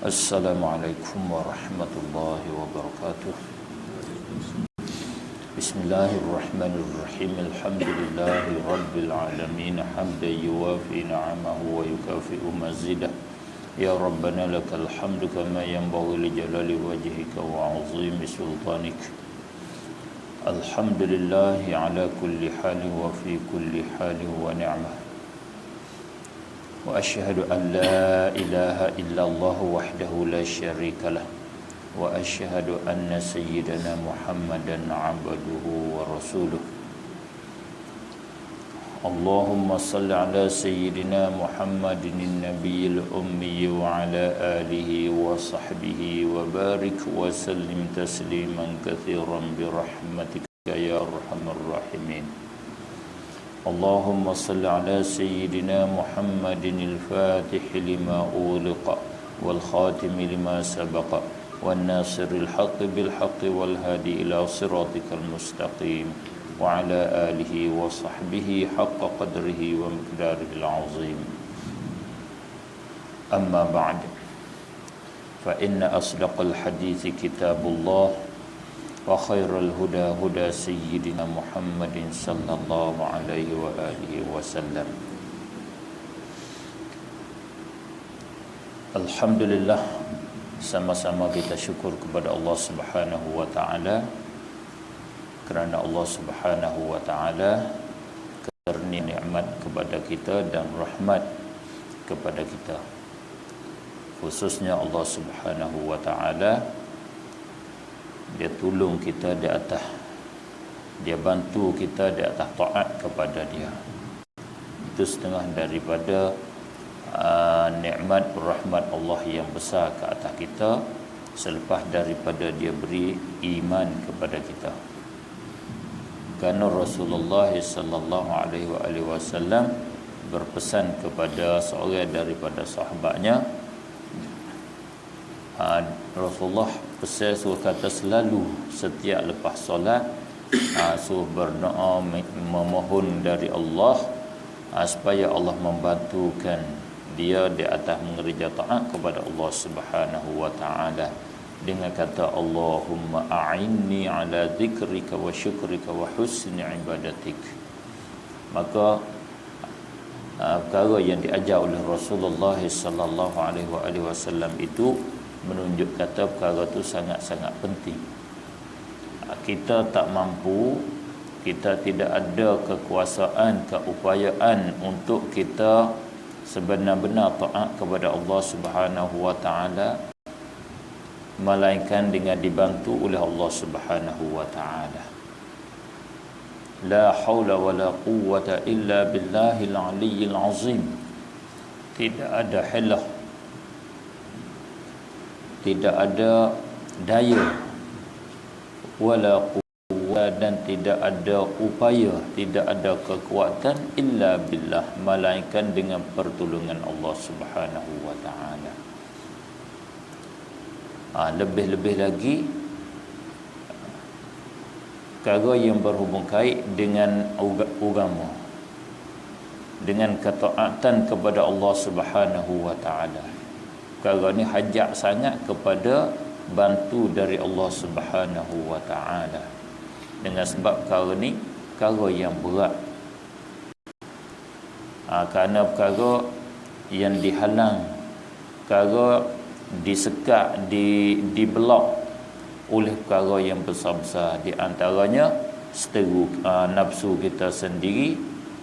Assalamualaikum warahmatullahi wabarakatuh. Bismillahirrahmanirrahim. Alhamdulillahi rabbil alamin, hamdan yuwafi ni'amahu wa yukafi'u mazidah. Ya Rabbana lakal hamdu kama yanbaghi li jalali wajhika wa 'azimi sultanik. Alhamdulillahi ala kulli halin wa fi kulli halin wa ni'mah. Wa asyhadu an la ilaha illallah wahdahu la syarika lah. Wa asyhadu anna sayyidana Muhammadan 'abduhu wa rasuluh. Allahumma salli ala sayyidina Muhammadin nabiyil ummi wa ala alihi wa sahbihi wa barik wa sallim tasliman katsiran bi rahmatika ya arhamar rahimin. Allahumma salli ala sayyidina Muhammadin al-fatih lima uliqa wal khatimi lima sabaqa wan nasiril haqqi bil haqqi wal hadi ila siratikal mustaqim wa ala alihi wa sahbihi haqqa qadrihi wa miqdarihil azim. Amma ba'd, fa inna asdaqal hadithi kitabullah wa khairal huda huda sayyidina Muhammadin sallallahu alaihi wa alihi wasallam. Alhamdulillah, sama-sama kita syukur kepada Allah Subhanahu wa taala kerana Allah Subhanahu wa taala karnia nikmat kepada kita dan rahmat kepada kita. Khususnya Allah Subhanahu wa taala, dia tolong kita di atas, dia bantu kita di atas taat kepada dia. Itu setengah daripada nikmat rahmat Allah yang besar ke atas kita selepas daripada dia beri iman kepada kita. Kerana Rasulullah sallallahu alaihi wasallam berpesan kepada seorang daripada sahabatnya, Rasulullah pesan suruh kata selalu setiap lepas solat suruh berdoa memohon dari Allah supaya Allah membantukan dia di atas mengerja taat kepada Allah Subhanahu wa taala dengan kata Allahumma a'inni ala dzikrika wa syukrika wa husni ibadatik. Maka perkara yang diajar oleh Rasulullah sallallahu alaihi wasallam itu menunjuk kata perkara itu sangat-sangat penting. Kita tak mampu, kita tidak ada kekuasaan, keupayaan untuk kita sebenar-benar taat kepada Allah Subhanahu wa taala melainkan dengan dibantu oleh Allah Subhanahu wa taala. La haula wala quwwata illa billahil aliyyil azim. Tidak ada hilah, tidak ada daya wala quwwah, dan tidak ada upaya, tidak ada kekuatan illa billah, melainkan dengan pertolongan Allah Subhanahu wa taala. Lebih-lebih lagi perkara yang berhubung kait dengan agama, dengan ketaatan kepada Allah Subhanahu wa taala. Perkara ni hajat sangat kepada bantu dari Allah Subhanahu wa taala. Dengan sebab perkara ni perkara yang berat. Kerana perkara yang dihalang, perkara disekat, diblok oleh perkara yang besar-besar, di antaranya seteru nafsu kita sendiri,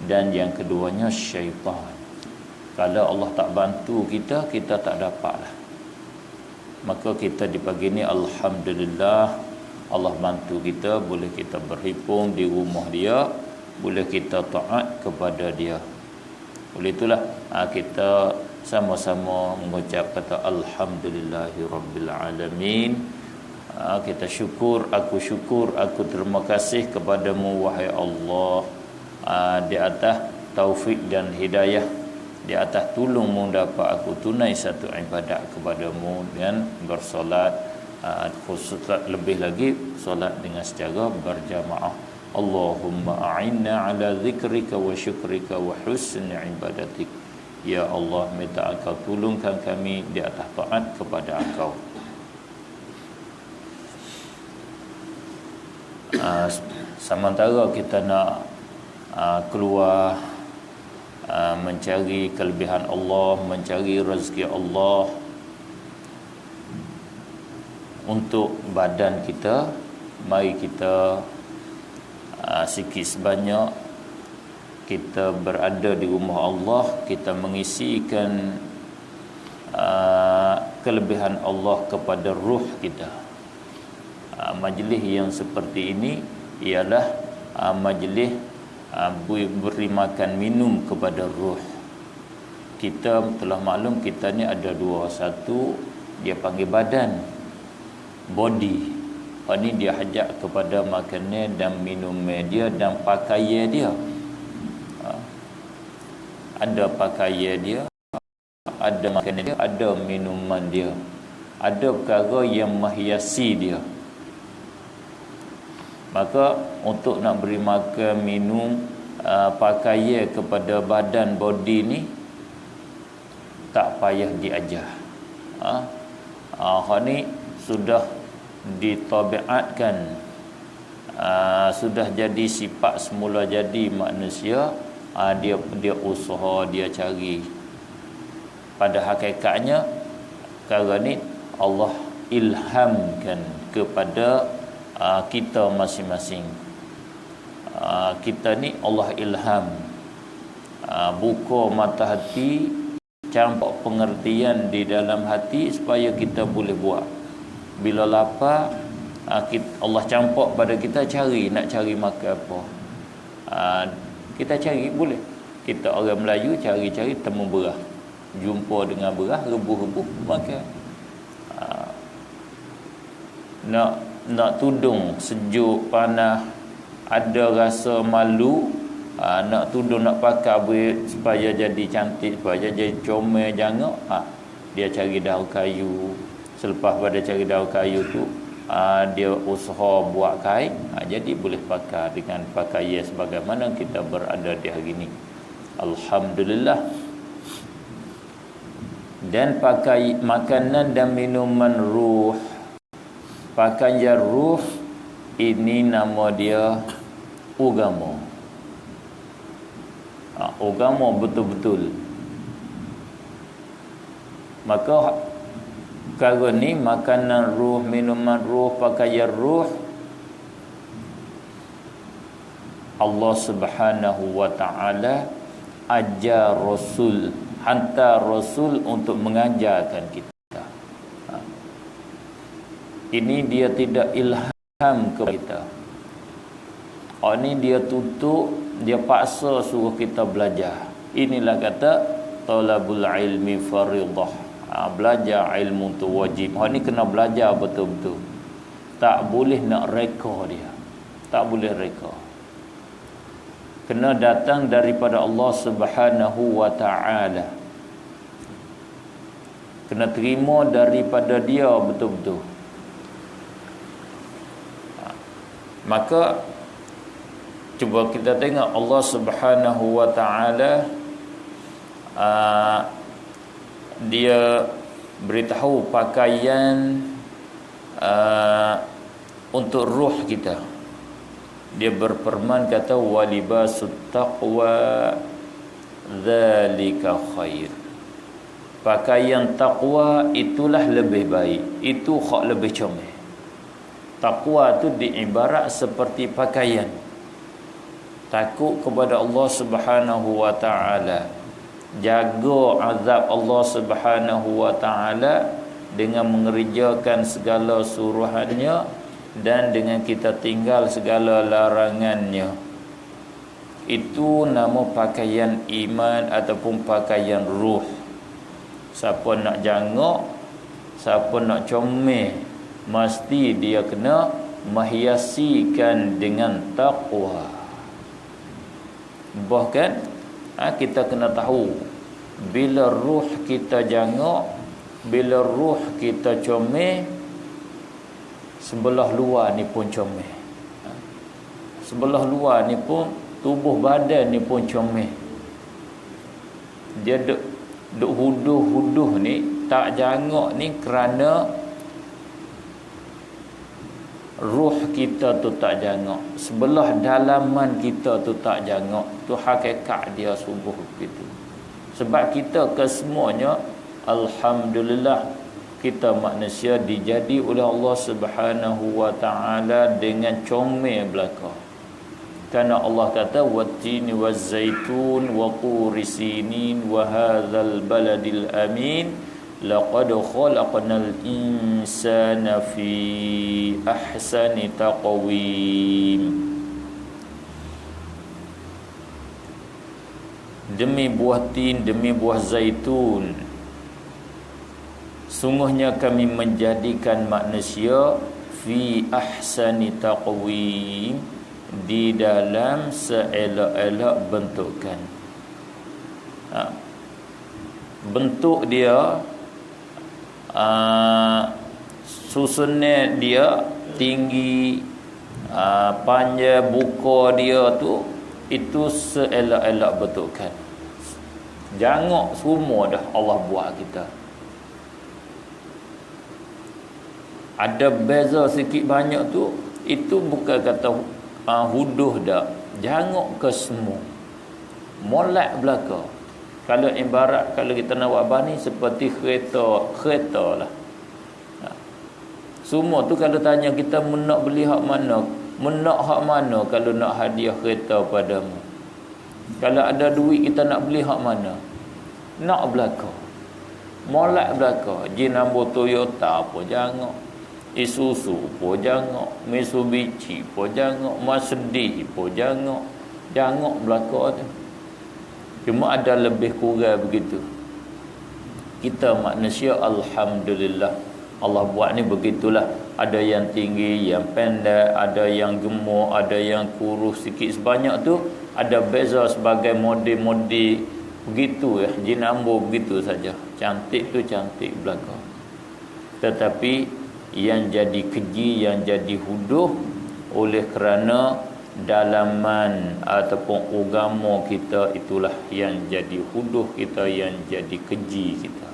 dan yang keduanya syaitan. Kalau Allah tak bantu kita, kita tak dapatlah. Maka kita di pagi ni alhamdulillah Allah bantu kita, boleh kita berhimpun di rumah dia, boleh kita taat kepada dia. Oleh itulah kita sama-sama mengucap kata alhamdulillahirabbil alamin. Kita syukur, aku terima kasih kepadamu wahai Allah, di atas taufik dan hidayah, di atas tolongmu dapat aku tunai satu ibadat kepadamu dengan bersolat, khusus lebih lagi solat dengan secara berjamaah. Allahumma a'inna ala zikrika wa syukrika wa husni ibadatik. Ya Allah, minta Engkau tolongkan kami di atas taat kepada Engkau. Sementara kita nak keluar mencari kelebihan Allah, mencari rezeki Allah untuk badan kita, mari kita sikit sebanyak kita berada di rumah Allah, kita mengisikan kelebihan Allah kepada ruh kita. Majlis yang seperti ini ialah majlis beri makan minum kepada ruh. Kita telah maklum kita ni ada dua. Satu dia panggil badan, body. Ini dia hajat kepada makanan dan minum dia dan pakaian dia. Ada pakaian dia, ada makanan dia, ada minuman dia, ada perkara yang menghiasi dia. Maka untuk nak beri makan, minum, pakaian kepada badan body ni tak payah diajar. Ni sudah ditabiatkan, sudah jadi sifat semula jadi manusia. Dia usaha, dia cari. Pada hakikatnya perkara ni Allah ilhamkan kepada kita masing-masing. Kita ni Allah ilham, buka mata hati, campak pengertian di dalam hati supaya kita boleh buat. Bila lapar, Allah campak pada kita nak cari makan apa. Kita cari boleh. Kita orang Melayu cari-cari temu berah, jumpa dengan berah, rebuh-rebuh makan. Nak tudung sejuk panas, ada rasa malu, nak tudung nak pakai supaya jadi cantik, supaya jadi comel jangak, dia cari daun kayu. Selepas pada cari daun kayu tu, dia usaha buat kain, jadi boleh pakai dengan pakaian sebagaimana kita berada di hari ini. Alhamdulillah. Dan pakai makanan dan minuman ruh. Pakaian ruh ini nama dia agama. Agama betul-betul. Maka perkara ni, makanan ruh, minuman ruh, pakaian ruh, Allah Subhanahu wa ta'ala ajar Rasul, hantar Rasul untuk mengajarkan kita. Ini dia tidak ilham kepada kita. Ini dia tutup, dia paksa suruh kita belajar. Inilah kata talabul ilmi faridah. Belajar ilmu tu wajib. Ini kena belajar betul-betul. Tak boleh nak reka dia. Tak boleh reka. Kena datang daripada Allah Subhanahu wa ta'ala. Kena terima daripada dia betul-betul. Maka cuba kita tengok Allah Subhanahu wa ta'ala, dia beritahu pakaian untuk ruh kita. Dia berfirman kata walibasut taqwa dzalika khair. Pakaian takwa itulah lebih baik, itu hak lebih comel. Takwa tu diibarat seperti pakaian. Takut kepada Allah Subhanahu wa ta'ala, jaga azab Allah Subhanahu wa ta'ala dengan mengerjakan segala suruhannya dan dengan kita tinggal segala larangannya. Itu nama pakaian iman ataupun pakaian ruh. Siapa nak jangok, siapa nak comel, mesti dia kena menghiasikan dengan taqwa. Bahkan kita kena tahu, bila ruh kita jangok, bila ruh kita comel, sebelah luar ni pun comel. Sebelah luar ni pun, tubuh badan ni pun comel. Dia duk huduh-huduh ni, tak jangok ni kerana ruh kita tu tak jangok, sebelah dalaman kita tu tak jangok. Tu hakikat dia sungguh begitu. Sebab kita kesemuanya, alhamdulillah, kita manusia dijadi oleh Allah Subhanahu wa taala dengan comel belaka. Karena Allah kata wattini wazzaitun wa turi sinin wa hadzal baladil amin laqad khalaqnal insana fi ahsani taqwim. Demi buah tin, demi buah zaitun, sungguhnya kami menjadikan manusia fi ahsani taqwim, di dalam seelok-elok bentukan. Bentuk dia, susunnya dia, tinggi, panjang, buka dia tu, itu seelok-elok bentukan. Jangok semua dah Allah buat kita. Ada beza sikit banyak tu, itu bukan kata huduh dah. Jangok ke semua, molek belaka. Kalau ibarat, kalau kita nak buat abang ni seperti kereta lah. Semua tu kalau tanya kita nak beli hak mana, nak hak mana kalau nak hadiah kereta padamu. Kalau ada duit kita nak beli hak mana? Nak belaka, molek belaka. Jinambo Toyota pun jangok, Isuzu pun jangok, Mitsubishi pun jangok, Mercedes pun jangok. Jangok belaka tu. Cuma ada lebih kurang begitu. Kita manusia alhamdulillah, Allah buat ni begitulah. Ada yang tinggi, yang pendek, ada yang gemuk, ada yang kurus sikit sebanyak tu. Ada beza sebagai model-model begitu ya. Jinambo begitu saja. Cantik tu cantik belaka. Tetapi yang jadi keji, yang jadi huduh, oleh kerana dalaman ataupun agama kita, itulah yang jadi huduh kita, yang jadi keji kita.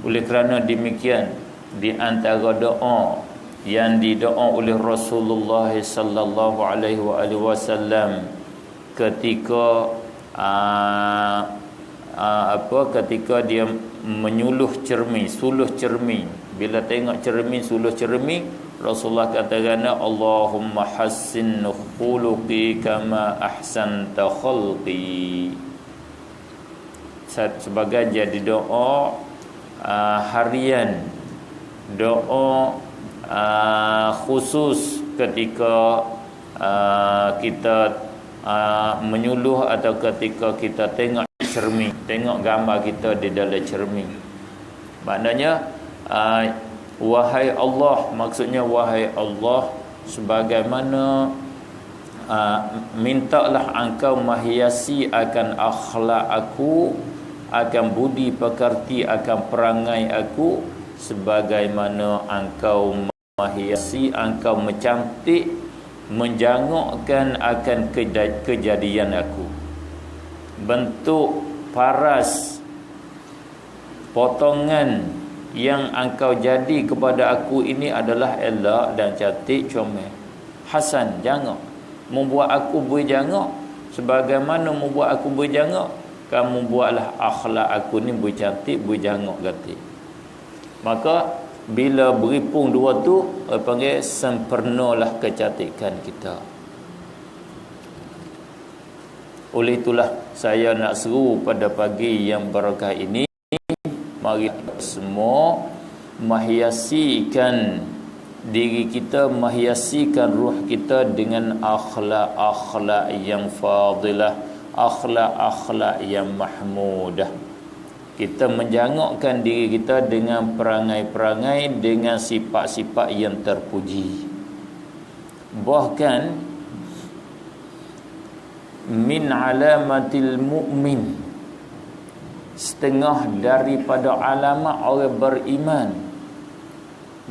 Oleh kerana demikian, di antara doa yang didoa oleh Rasulullah sallallahu alaihi wasallam ketika ketika dia menyuluh cermin, suluh cermin, bila tengok cermin, suluh cermin, Rasulullah katakan, Allahumma hassin khuluqi kama ahsanta khalqi. Sebagai jadi doa harian, doa khusus ketika kita menyuluh atau ketika kita tengok cermin, tengok gambar kita di dalam cermin. Maknanya wahai Allah, maksudnya wahai Allah, sebagaimana mintalah engkau menghiasi akan akhlak aku, akan budi pekerti, akan perangai aku, sebagaimana engkau menghiasi, engkau mencantik, menjangokkan akan kejadian aku. Bentuk paras, potongan yang engkau jadi kepada aku ini adalah elok dan cantik, comel, hasan, jangok. Membuat aku berjangok, sebagaimana membuat aku berjangok, kamu buatlah akhlak aku ni bercantik, berjangok gati. Maka bila beripung dua tu, panggil sempurnalah kecantikan kita. Oleh itulah saya nak seru pada pagi yang berkah ini, mari semua menghiasikan diri kita, menghiasikan ruh kita dengan akhlak-akhlak yang fadilah, akhlak-akhlak yang mahmudah. Kita menjangokkan diri kita dengan perangai-perangai, dengan sifat-sifat yang terpuji. Bahkan min alamatil mu'min, setengah daripada alamat orang beriman,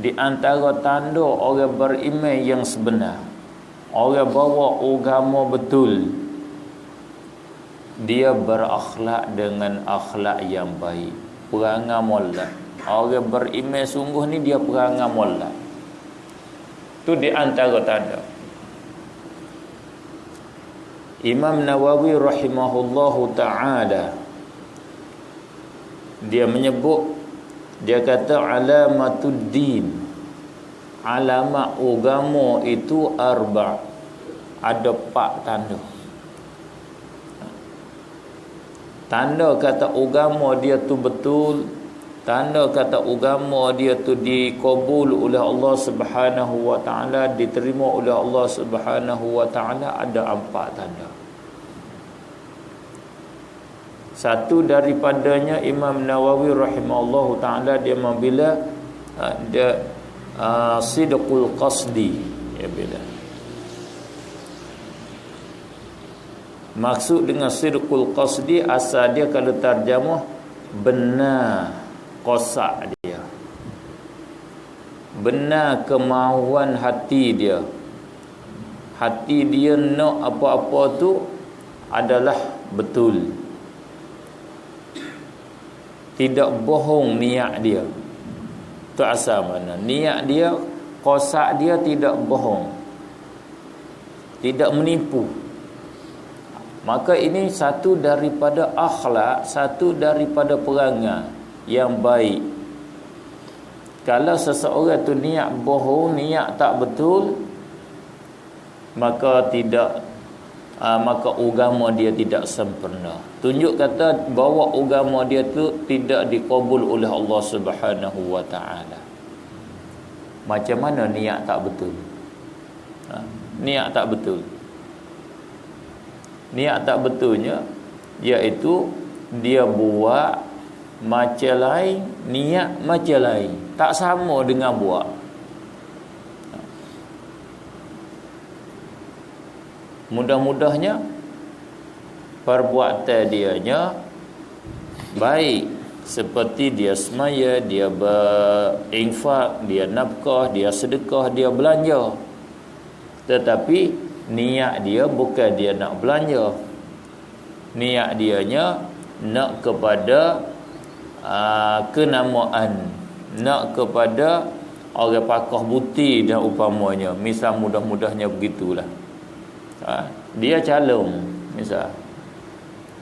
di antara tanda orang beriman yang sebenar, orang bawa agama betul, dia berakhlak dengan akhlak yang baik, perangai molek. Orang beriman sungguh ni dia perangai molek. Tu di antara tanda. Imam Nawawi rahimahullahu ta'ala dia menyebut, dia kata alamatuddin, alamat agama itu arba', ada 4 tanda. Tanda kata agama dia tu betul, tanda kata agama dia tu dikabul oleh Allah Subhanahu wa taala, diterima oleh Allah Subhanahu wa taala, ada 4 tanda. Satu daripadanya Imam Nawawi rahimahullahu taala dia membela dia sidqul qasdi, ya bila. Maksud dengan sidqul qasdi asal dia kalau terjemah benar qasak dia, benar kemahuan hati dia. Hati dia nak apa-apa tu adalah betul, tidak bohong niat dia. Tu asal mana niat dia, qasak dia tidak bohong, tidak menipu. Maka ini satu daripada akhlak, satu daripada perangai yang baik. Kalau seseorang tu niat bohong, niat tak betul, maka maka agama dia tidak sempurna. Tunjuk kata bahawa agama dia tu tidak dikabul oleh Allah Subhanahu wa taala. Macam mana niat tak betul? Niat tak betul. Niat tak betulnya iaitu dia buat macam lain, niat macam lain, tak sama dengan buat. Mudah-mudahnya perbuatan dianya baik, seperti dia semaya, dia berinfak, dia nafkah, dia sedekah, dia belanja, tetapi niat dia bukan dia nak belanja. Niat dianya nak kepada kenamaan, nak kepada orang pakah buti dan umpamanya. Misal mudah-mudahnya begitulah. Dia calon, misal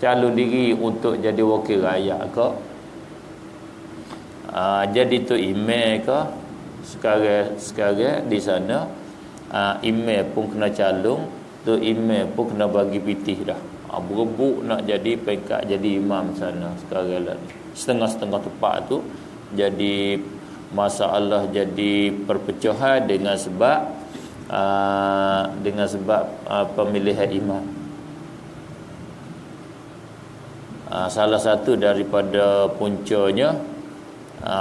calon diri untuk jadi wakil rakyat ke, jadi tu imam ke. Sekarang di sana imam pun kena calon, tu imam pun kena bagi pitih dah. Berebut nak jadi pengkat jadi imam sana sekarang lah. Setengah-setengah tempat tu jadi masalah, jadi perpecahan dengan sebab pemilihan imam. Salah satu daripada puncanya,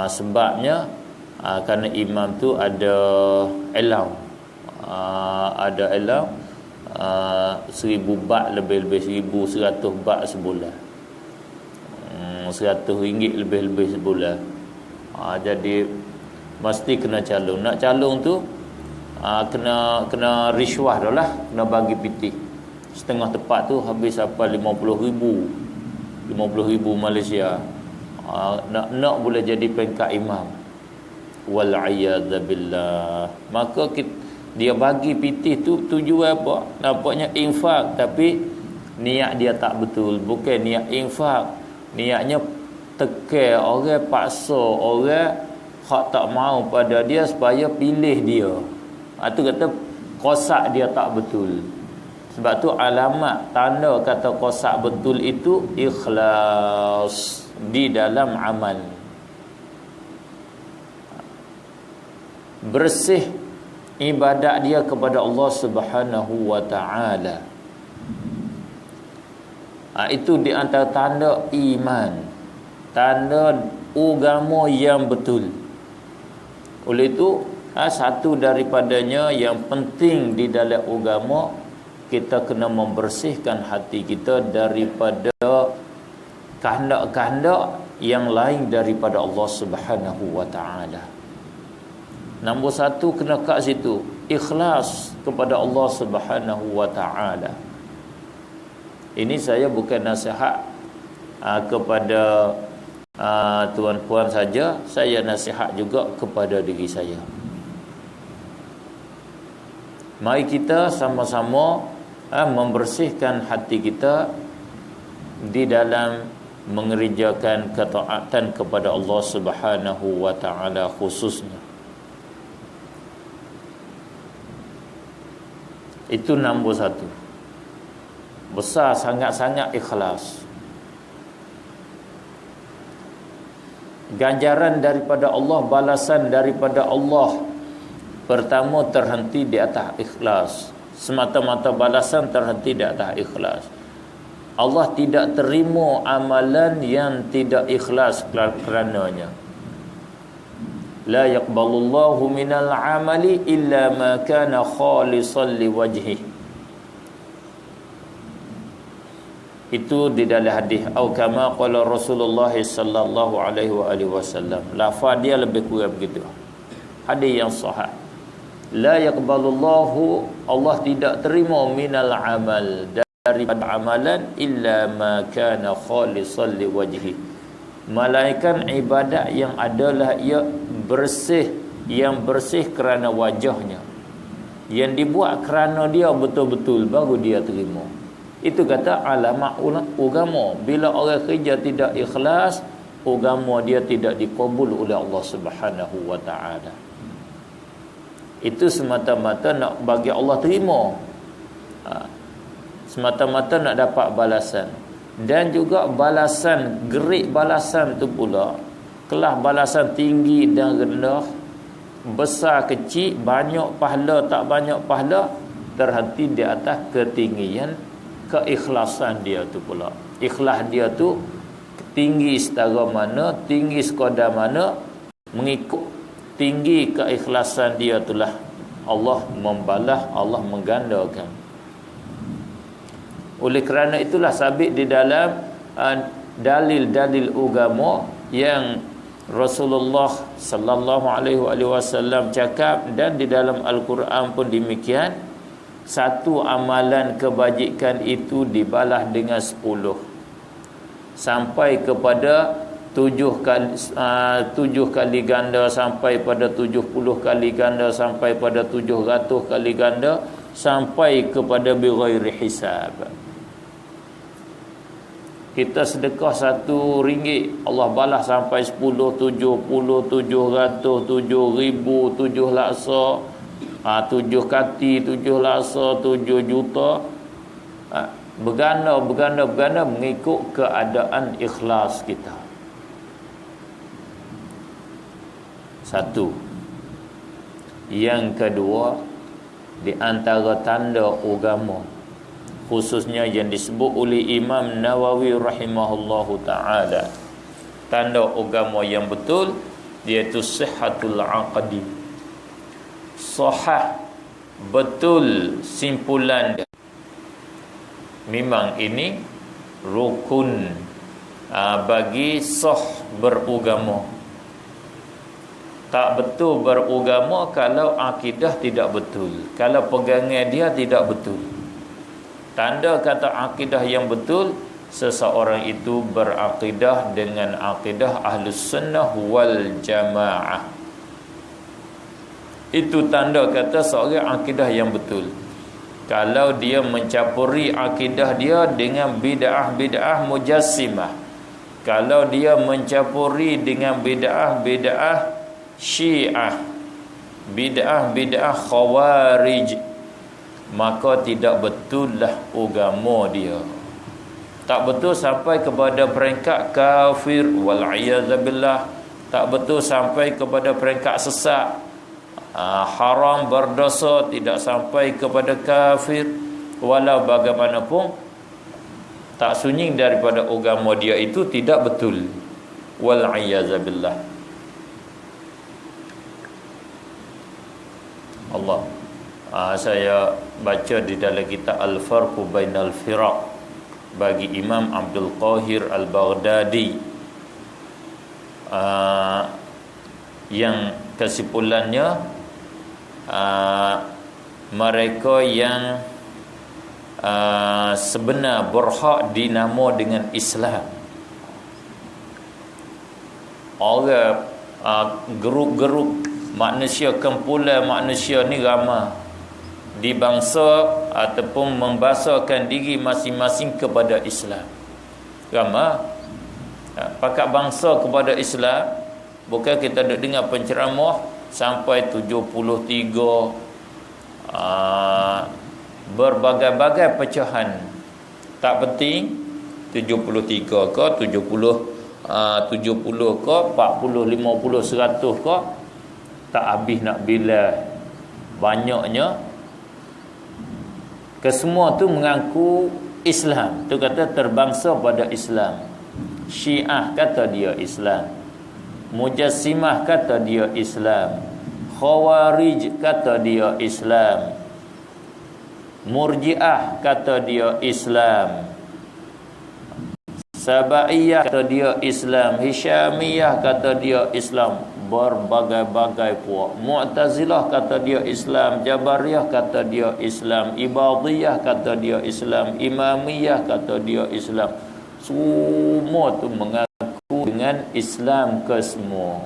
sebabnya kerana imam tu ada elang, 1000 bat, lebih-lebih 1100 bat sebulan, 100 ringgit lebih-lebih sebulan. Jadi mesti kena calon. Nak calon tu kena riswah dah lah, kena bagi pitih. Setengah tepat tu habis apa 50,000 Malaysia. Nak boleh jadi pengkat imam. Wal'iyadzabillah. Maka dia bagi pitih tu tujuan apa? Nampaknya infak, tapi niat dia tak betul. Bukan niat infak, niatnya tekan orang, paksa orang hak tak mau pada dia supaya pilih dia. Itu kata qasak dia tak betul. Sebab tu alamat tanda kata qasak betul itu ikhlas di dalam amal. Bersih ibadat dia kepada Allah Subhanahu wa taala. Itu di antara tanda iman, tanda agama yang betul. Oleh itu, satu daripadanya yang penting di dalam agama, kita kena membersihkan hati kita daripada kehendak-kehendak yang lain daripada Allah Subhanahu wa taala. Nombor satu kena kat situ, ikhlas kepada Allah Subhanahu wa taala. Ini saya bukan nasihat kepada tuan-puan saja, saya nasihat juga kepada diri saya. Mari kita sama-sama membersihkan hati kita di dalam mengerjakan ketaatan kepada Allah Subhanahu wa taala khususnya. Itu nombor satu. Besar sangat-sangat ikhlas. Ganjaran daripada Allah, balasan daripada Allah, pertama terhenti di atas ikhlas. Semata-mata balasan terhenti di atas ikhlas. Allah tidak terima amalan yang tidak ikhlas kerananya. La yaqbalullahu minal amali illa ma kana khalisan liwajhih. Itu di dalam hadis atau kama qala Rasulullah sallallahu alaihi wasallam. Lafaz dia lebih kurang begitu. Hadis yang sahih. La yaqbalullahu, Allah tidak terima minal amal, daripada amalan illa ma kana khalisan liwajhih. Malaikat ibadat yang adalah ia bersih, yang bersih kerana wajahnya, yang dibuat kerana dia betul-betul, baru dia terima. Itu kata alamat agama. Bila orang kerja tidak ikhlas, agama dia tidak dikabul oleh Allah Subhanahu wa taala. Itu semata-mata nak bagi Allah terima, semata-mata nak dapat balasan. Dan juga balasan, grade balasan tu pula, kelas balasan tinggi dan rendah, besar kecil, banyak pahala tak banyak pahala, terhenti di atas ketinggian keikhlasan dia tu pula. Ikhlas dia tu tinggi setara mana, tinggi sekadar mana, mengikut tinggi keikhlasan dia itulah Allah membalas, Allah menggandakan. Oleh kerana itulah sabit di dalam dalil-dalil agama yang Rasulullah sallallahu alaihi wasallam cakap, dan di dalam Al-Quran pun demikian. Satu amalan kebajikan itu dibalas dengan 10 sampai kepada 7 kali ganda, sampai pada 70 kali ganda, sampai pada 700 kali ganda, sampai kepada bighairi hisab. Kita sedekah RM1, Allah balas sampai 10, 70, 700, 7,000, 7 laksa, 7 kati, 7 laksa, 7 juta. Berganda mengikut keadaan ikhlas kita. Satu. Yang kedua, di antara tanda agama, khususnya yang disebut oleh Imam Nawawi rahimahullahu ta'ala, tanda agama yang betul, iaitu sihhatul aqdi. Sahih, betul simpulan dia. Memang ini rukun bagi sah beragama. Tak betul beragama kalau akidah tidak betul, kalau pegangan dia tidak betul. Tanda kata akidah yang betul, seseorang itu berakidah dengan akidah Ahlus Sunnah wal Jamaah. Itu tanda kata seorang akidah yang betul. Kalau dia mencampuri akidah dia dengan bid'ah mujassimah, kalau dia mencampuri dengan bid'ah Syiah, bid'ah Khawarij, maka tidak betullah agama dia. Tak betul sampai kepada peringkat kafir, wal'iyadzabillah. Tak betul sampai kepada peringkat sesat, haram, berdosa, tidak sampai kepada kafir. Walau bagaimanapun, tak sunyi daripada agama dia itu tidak betul, wal'iyadzabillah. Allah, saya baca di dalam kitab Al-Farqu Bainal Firaq bagi Imam Abdul Qahir Al-Baghdadi, yang kesimpulannya, mereka yang sebenar berhak dinamo dengan Islam. Orang grup-grup manusia, kumpulan manusia ni ramai di bangsa ataupun membasakan diri masing-masing kepada Islam. Ramai pakat bangsa kepada Islam. Bukan kita duk dengar penceramah sampai 73 berbagai-bagai pecahan. Tak penting 73 ke 70 ke 40 50 100 ke, tak habis nak bila banyaknya. Kesemua tu mengaku Islam. Tu kata terbangsa pada Islam. Syiah kata dia Islam, Mujassimah kata dia Islam, Khawarij kata dia Islam, Murji'ah kata dia Islam, Sabaiyah kata dia Islam, Hisyamiyah kata dia Islam, berbagai-bagai puak. Mu'tazilah kata dia Islam, Jabariyah kata dia Islam, Ibadiyah kata dia Islam, Imamiyah kata dia Islam. Semua tu mengaku dengan Islam ke semua.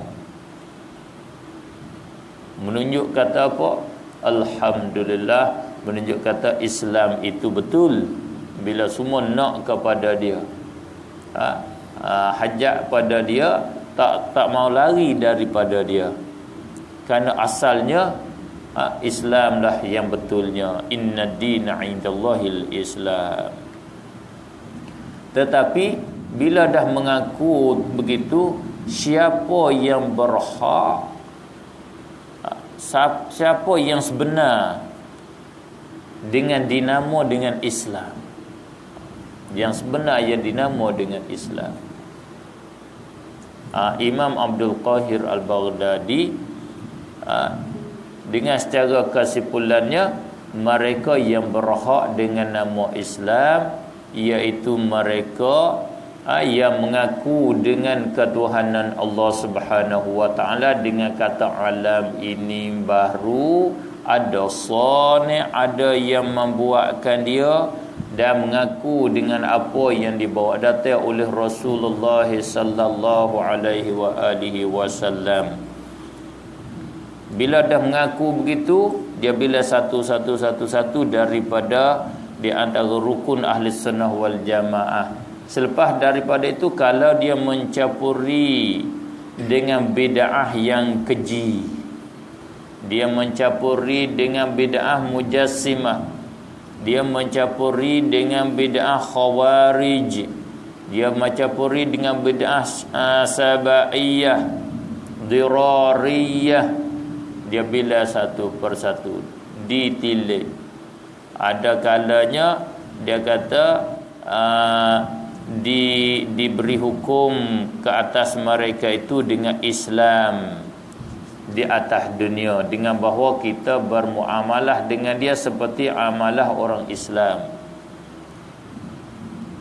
Menunjuk kata apa? Alhamdulillah, menunjuk kata Islam itu betul bila semua nak kepada dia. Hajat pada dia, tak mau lari daripada dia. Kerana asalnya Islam lah yang betulnya. Inna dina indallahil Islam. Tetapi bila dah mengaku begitu, siapa yang berhak, siapa yang sebenar dengan dinamo dengan Islam, yang sebenar yang dinamo dengan Islam. Imam Abdul Qahir Al-Baghdadi dengan secara kesimpulannya, mereka yang berhak dengan nama Islam iaitu mereka yang mengaku dengan ketuhanan Allah Subhanahu wa taala dengan kata alam ini baru, ada sani', ada yang membuatkan dia, dan mengaku dengan apa yang dibawa datang oleh Rasulullah sallallahu alaihi wa alihi wasallam. Bila dah mengaku begitu, dia bila satu daripada di antara rukun ahli sunnah wal jamaah. Selepas daripada itu, kalau dia mencampuri dengan bid'ah yang keji, dia mencampuri dengan bid'ah mujassimah, dia mencampuri dengan bid'ah khawarij, dia mencampuri dengan bid'ah sabaiyah, dirariyah, dia bila satu persatu ditilik. Ada kalanya dia kata diberi hukum ke atas mereka itu dengan Islam di atas dunia, dengan bahawa kita bermuamalah dengan dia seperti amalah orang Islam.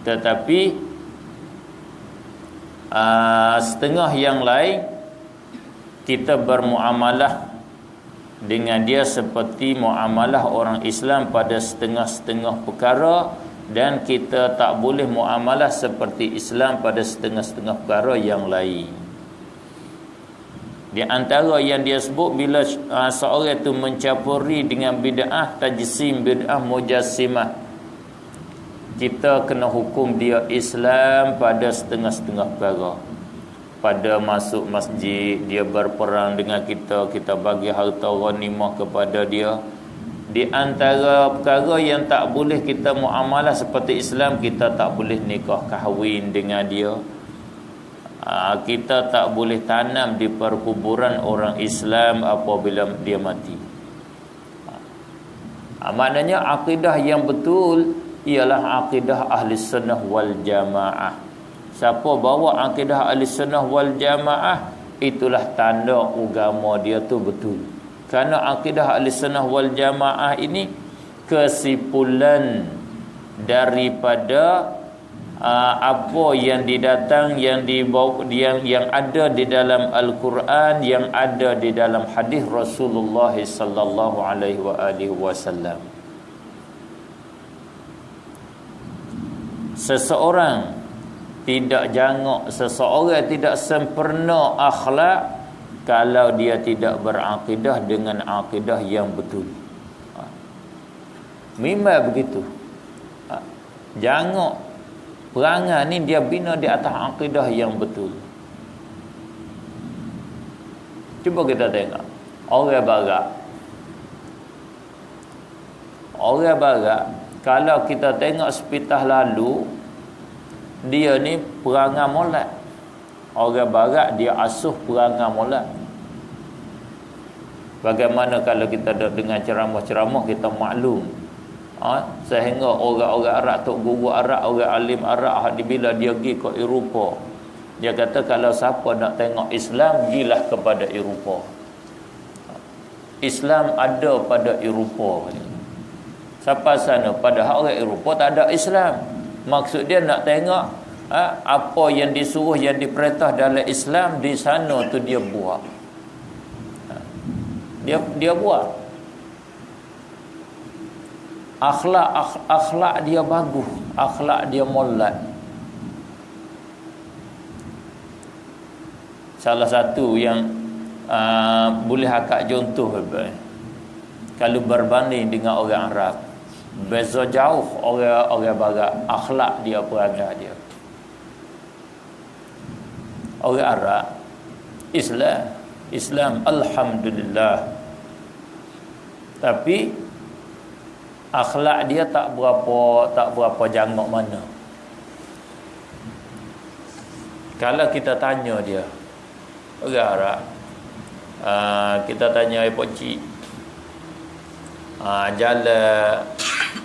Tetapi setengah yang lain kita bermuamalah dengan dia seperti muamalah orang Islam pada setengah-setengah perkara, dan kita tak boleh muamalah seperti Islam pada setengah-setengah perkara yang lain. Di antara yang dia sebut, bila seorang itu mencampuri dengan bid'ah tajsim, bid'ah mujassimah, kita kena hukum dia Islam pada setengah-setengah perkara. Pada masuk masjid, dia berperang dengan kita, kita bagi harta ghanimah kepada dia. Di antara perkara yang tak boleh kita muamalah seperti Islam, kita tak boleh nikah kahwin dengan dia. Kita tak boleh tanam di perkuburan orang Islam apabila dia mati. Maknanya akidah yang betul ialah akidah ahli sunnah wal jamaah. Siapa bawa akidah ahli sunnah wal jamaah, itulah tanda agama dia tu betul. Kerana akidah ahli sunnah wal jamaah ini kesimpulan daripada apa yang didatang, yang dibawa, yang ada di dalam Al-Quran, yang ada di dalam hadis Rasulullah sallallahu alaihi wasallam. seseorang tidak sempurna akhlak kalau dia tidak berakidah dengan akidah yang betul. Memang begitu. Jangan perangai ni dia bina di atas akidah yang betul. Cuba kita tengok orang barat, kalau kita tengok sepitah lalu, dia ni perangai molek. Orang barat dia asuh perangai molek. Bagaimana kalau kita dengar ceramah-ceramah, kita maklum. Sehingga orang-orang Arab, tok guru Arab, orang alim Arab, bila dia pergi ke Eropah, dia kata kalau siapa nak tengok Islam, gilah kepada Eropah. Islam ada pada Eropah. Siapa sana? Padahal orang Eropah tak ada Islam. Maksud dia nak tengok apa yang disuruh, yang diperintah dalam Islam, di sana tu dia buat. Dia buat. Akhlak dia bagus, akhlak dia molek. Salah satu yang boleh akak contoh, kalau berbanding dengan orang Arab, beza jauh orang barat akhlak dia, perangai dia. Orang Arab Islam alhamdulillah, tapi akhlak dia tak berapa jangok mana. Kalau kita tanya dia, orang Arab, kita tanya Pak Cik,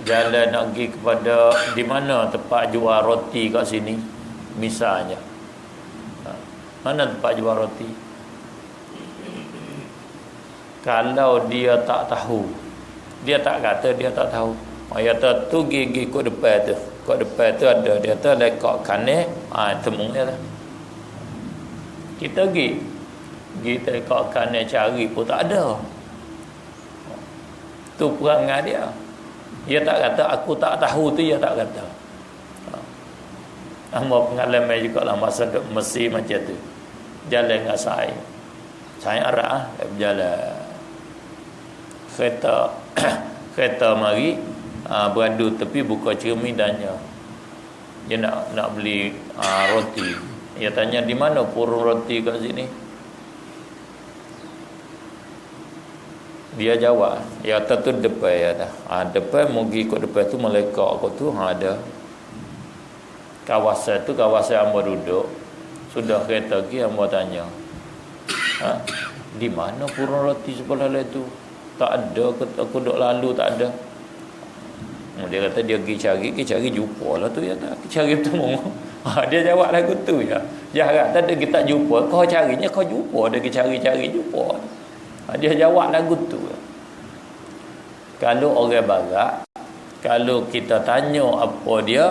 jalan nak pergi kepada di mana tempat jual roti kat sini misalnya, mana tempat jual roti? Kalau dia tak tahu, dia tak kata dia tak tahu. Dia kata tu gigi kod depan tu. Kod depan tu ada, dia kata lekak kanan, temu dia lah. Kita pergi lekak kanan cari pun tak ada. Tu perangai dia. Dia tak kata aku tak tahu tu, dia tak kata. Hamba pengalaman juga lah masa duduk Mesir macam tu. Jalan dengan saya Arab berjalan. Kereta mari beradu tepi buka cermin tanya. Dia nak beli roti. Dia tanya di mana purun roti kat sini? Dia jawab, ya tu depan ya dah. Depan mugi ikut depan tu melekak kau tu ada. Kawasan tu kawasan hamba duduk. Sudah kereta pergi hamba tanya. Di mana purun roti sebelah lain tu? Tak ada, aku duduk lalu tak ada. Dia kata dia pergi cari jumpa lah tu ya tak. Cari bertemu. Dia jawab lagu tu ya. Jarak tadi kita jumpa, kau carinya kau jumpa, dia cari jumpa. Dia jawab lagu tu. Kalau orang barat, kalau kita tanya apa dia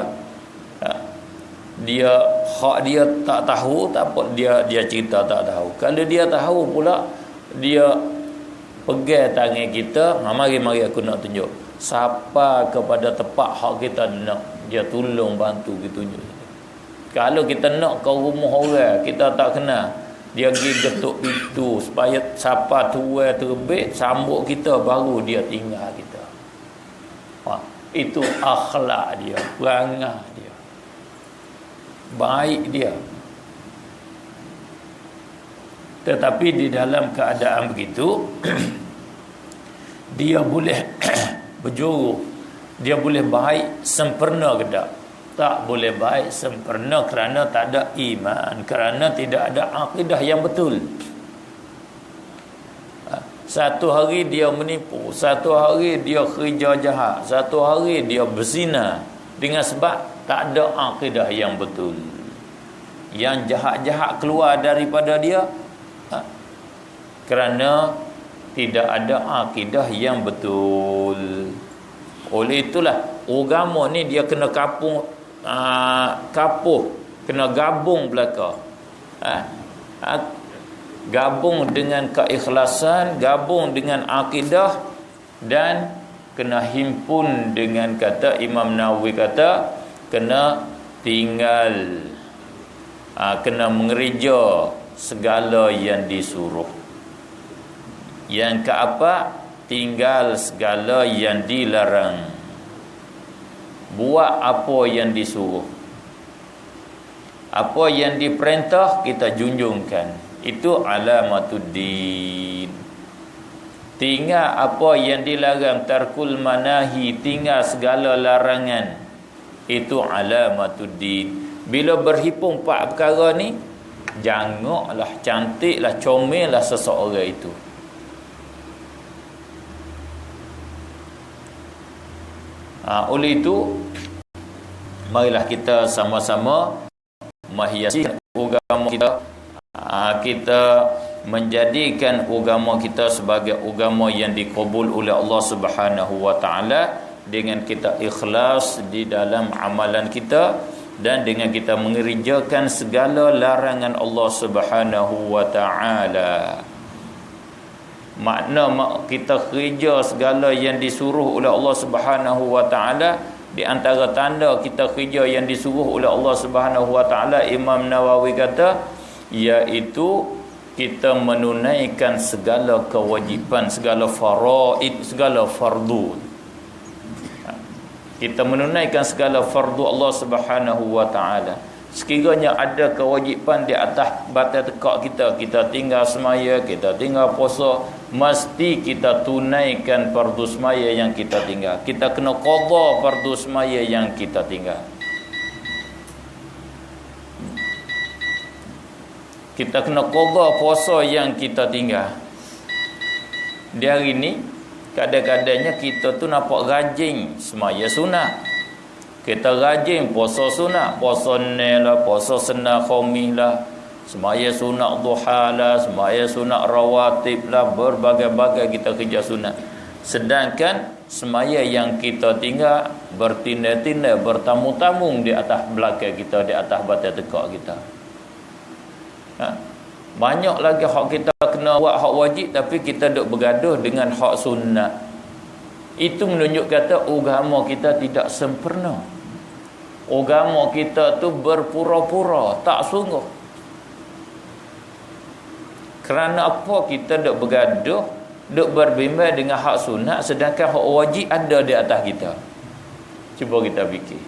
hak dia tak tahu, tak apa dia cerita tak tahu. Kalau dia tahu pula, dia pegang tangan kita, mari aku nak tunjuk. Siapa kepada tempat hak kita nak, dia tolong bantu kita tunjuk. Kalau kita nak ke rumah orang kita tak kenal, dia pergi getuk pintu supaya siapa tua terbit sambut kita, baru dia tinggal kita. Itu akhlak dia, perangai dia, baik dia. Tetapi di dalam keadaan begitu dia boleh berjuru, dia boleh baik sempurna ke tak? Tak boleh baik sempurna kerana tak ada iman, kerana tidak ada akidah yang betul. Satu hari dia menipu, satu hari dia kerja jahat, satu hari dia berzina, dengan sebab tak ada akidah yang betul. Yang jahat-jahat keluar daripada dia kerana tidak ada akidah yang betul. Oleh itulah agama ni dia kena kapuh, kena gabung belaka. Gabung dengan keikhlasan, gabung dengan akidah, dan kena himpun dengan kata Imam Nawawi kata kena tinggal, kena mengereja segala yang disuruh. Yang keempat, tinggal segala yang dilarang. Buat apa yang disuruh. Apa yang diperintah kita junjungkan. Itu alamatuddin. Tinggal apa yang dilarang, tarkul manahi, tinggal segala larangan. Itu alamatuddin. Bila berhimpun 4 perkara ni, jangoklah, cantiklah, comellah seseorang itu. Oleh itu, marilah kita sama-sama menghiasi agama kita. Kita menjadikan agama kita sebagai agama yang dikabul oleh Allah Subhanahu wa taala dengan kita ikhlas di dalam amalan kita dan dengan kita mengerjakan segala larangan Allah Subhanahu wa taala. Makna kita kerja segala yang disuruh oleh Allah Subhanahu wa taala. Di antara tanda kita kerja yang disuruh oleh Allah Subhanahu wa taala, Imam Nawawi kata, iaitu kita menunaikan segala kewajipan, segala faraid, segala fardu. Kita menunaikan segala fardu Allah Subhanahu wa taala. Sekiranya ada kewajipan di atas batas tekak kita, kita tinggal semaya, kita tinggal puasa, mesti kita tunaikan fardu semaya yang kita tinggal. Kita kena qada fardu semaya yang kita tinggal. Kita kena qada puasa yang kita tinggal. Di hari ni kadang-kadangnya kita tu nampak rajin semaya sunat. Kita rajin puasa sunat, puasa nil lah, puasa sunnah khamis lah, semaya sunat duha lah, semaya sunat rawatib lah, berbagai-bagai kita kerja sunat. Sedangkan semaya yang kita tinggal bertindai-tindai, bertamu-tamu di atas belakang kita, di atas batas tekak kita. Banyak lagi hak kita kena buat hak wajib, tapi kita duk bergaduh dengan hak sunat. Itu menunjuk kata agama kita tidak sempurna. Agama kita tu berpura-pura, tak sungguh. Kerana apa kita duk bergaduh, duk berbimbang dengan hak sunat, sedangkan hak wajib ada di atas kita? Cuba kita fikir.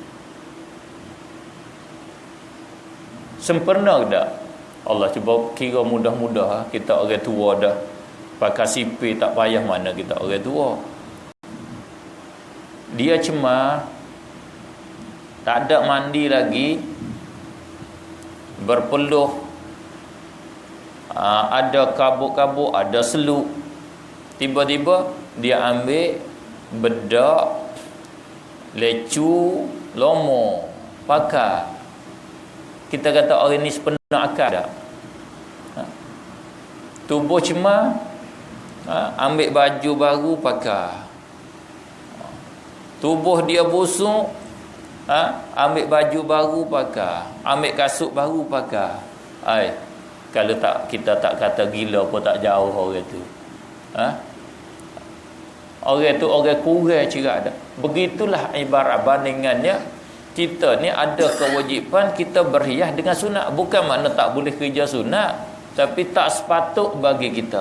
Sempurna ke tak? Allah cuba kira mudah-mudah, kita orang tua dah pakai sipir, tak payah mana kita orang tua. Dia cuma tak ada mandi lagi, berpeluh, ada kabuk-kabuk, ada seluk. Tiba-tiba dia ambil bedak, lecu, lomo, pakai. Kita kata orang ni sepenuh akal tak? Tubuh cuma ambil baju baru pakai. Tubuh dia busuk, ambil baju baru pakai, ambil kasut baru pakai. Kalau tak, kita tak kata gila pun tak jauh orang tu. Orang tu orang kurang cerak dah. Begitulah ibarat bandingannya. Kita ni ada kewajipan kita berhias dengan sunat. Bukan makna tak boleh kerja sunat, tapi tak sepatut bagi kita.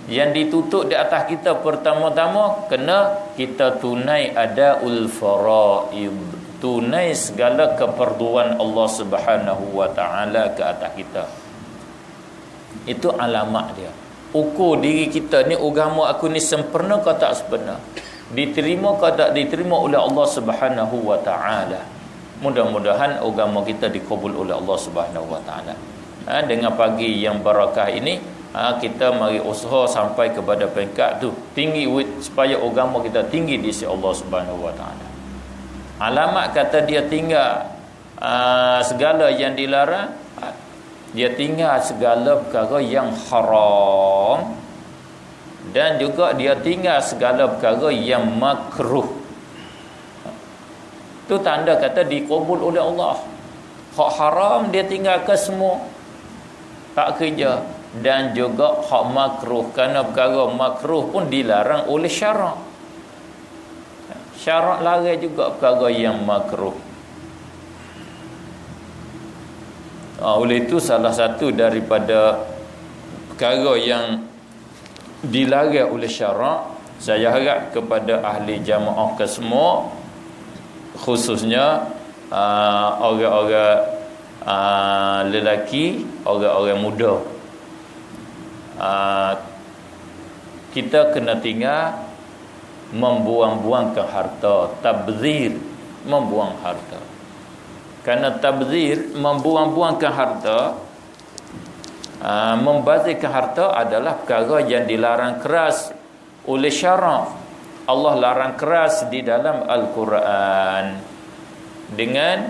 Yang ditutup di atas kita pertama-tama, kena kita tunai adaul faraid, tunai segala keperluan Allah Subhanahu wa taala ke atas kita. Itu alamat dia. Ukur diri kita ni, agama aku ni sempurna ke tak sempurna, diterima ke tak diterima oleh Allah Subhanahu wa taala. Mudah-mudahan agama kita dikabul oleh Allah Subhanahu wa taala. Dengan pagi yang barakah ini, kita mari usaha sampai kepada peringkat tu tinggi, supaya agama kita tinggi di sisi Allah Subhanahu wa taala. Alamat kata dia tinggal segala yang dilarang, dia tinggal segala perkara yang haram, dan juga dia tinggal segala perkara yang makruh. Tu tanda kata dikabul oleh Allah. Hak haram dia tinggalkan semua, tak kerja. Dan juga hak makruh, kerana perkara makruh pun dilarang oleh syarak. Syarak larang juga perkara yang makruh. Oleh itu salah satu daripada perkara yang dilarang oleh syarak, saya harap kepada ahli jamaah kesemua, khususnya orang-orang lelaki, orang-orang muda, kita kena tinggal membuang-buangkan harta, tabzir, membuang harta. Kerana tabzir, membuang-buangkan harta, membazirkan harta adalah perkara yang dilarang keras oleh syarak. Allah larang keras di dalam Al-Quran dengan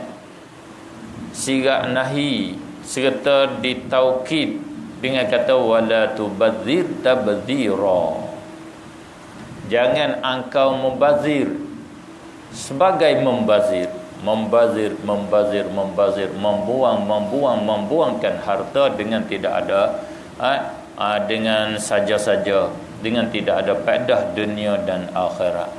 sigat nahi serta ditaukid dengan kata wala tubadzir tabdzira. Jangan engkau membazir sebagai membazir. Membuangkan harta dengan tidak ada dengan saja-saja, dengan tidak ada faedah dunia dan akhirat.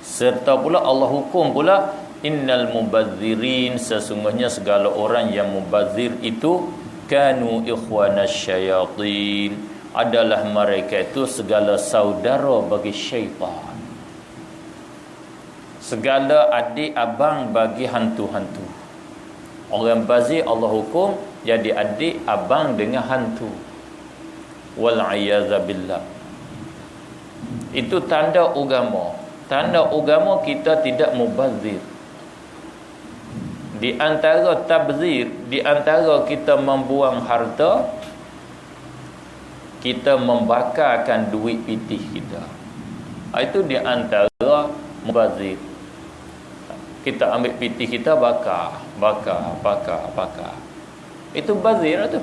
Serta pula Allah hukum pula, innal mubadzirin, sesungguhnya segala orang yang mubazir itu kanu ikhwanas syayatin, adalah mereka itu segala saudara bagi syaitan, segala adik abang bagi hantu-hantu. Orang bazir Allah hukum jadi adik abang dengan hantu. Wal'iyadzabillah. Itu tanda agama. Tanda agama kita tidak mubazir. Di antara tabzir, di antara kita membuang harta, kita membakarkan duit pitih kita. Itu di antara mubazir. Kita ambil pitih kita bakar. Itu bazir tu.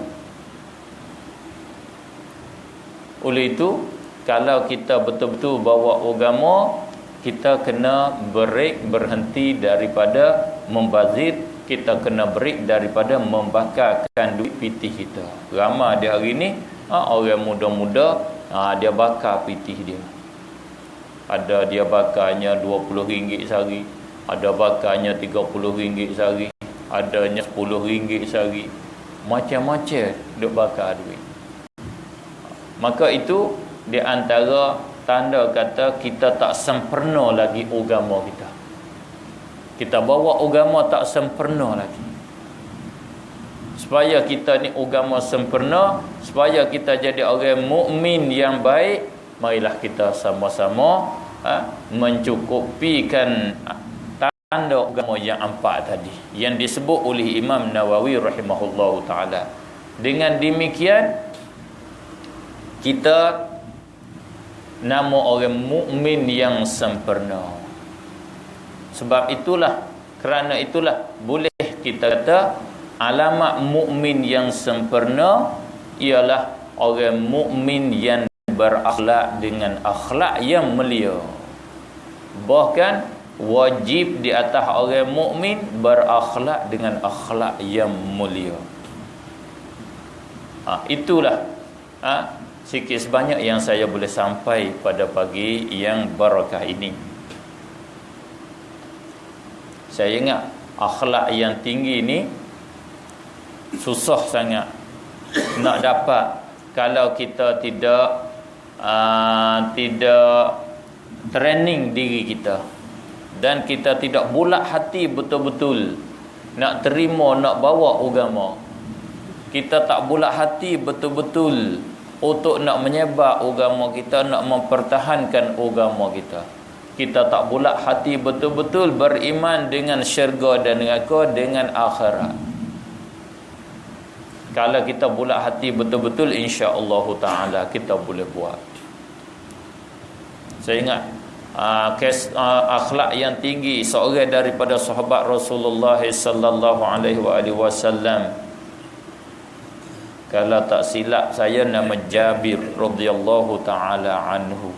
Oleh itu, kalau kita betul-betul bawa agama, kita kena berhenti daripada membazir, kita kena break daripada membakarkan duit pitih kita. Ramai di hari ni orang muda-muda dia bakar pitih dia. Ada dia bakarnya RM20 sehari, ada bakarnya RM30 sehari, adanya RM10 sehari. Macam-macam duk bakar duit. Maka itu di antara tanda kata kita tak sempurna lagi agama kita. Kita bawa agama tak sempurna lagi. Supaya kita ni agama sempurna, supaya kita jadi orang mukmin yang baik, marilah kita sama-sama mencukupikan tanda agama yang empat tadi yang disebut oleh Imam Nawawi rahimahullahu taala. Dengan demikian kita nama orang mukmin yang sempurna. Sebab itulah, kerana itulah boleh kita kata alamat mukmin yang sempurna ialah orang mukmin yang berakhlak dengan akhlak yang mulia. Bahkan wajib di atas orang mukmin berakhlak dengan akhlak yang mulia. Itulah sikit sebanyak yang saya boleh sampai pada pagi yang barakah ini. Saya ingat akhlak yang tinggi ni susah sangat nak dapat kalau kita tidak training diri kita, dan kita tidak bulat hati betul-betul nak terima, nak bawa agama. Kita tak bulat hati betul-betul untuk nak menyebar agama kita, nak mempertahankan agama kita. Kita tak bulat hati betul-betul beriman dengan syurga dan neraka, dengan akhirat. Kalau kita bulat hati betul-betul, insya-Allah taala kita boleh buat. Saya ingat akhlak yang tinggi seorang daripada sahabat Rasulullah sallallahu alaihi wasallam, kalau tak silap saya, nama Jabir radhiyallahu taala anhu.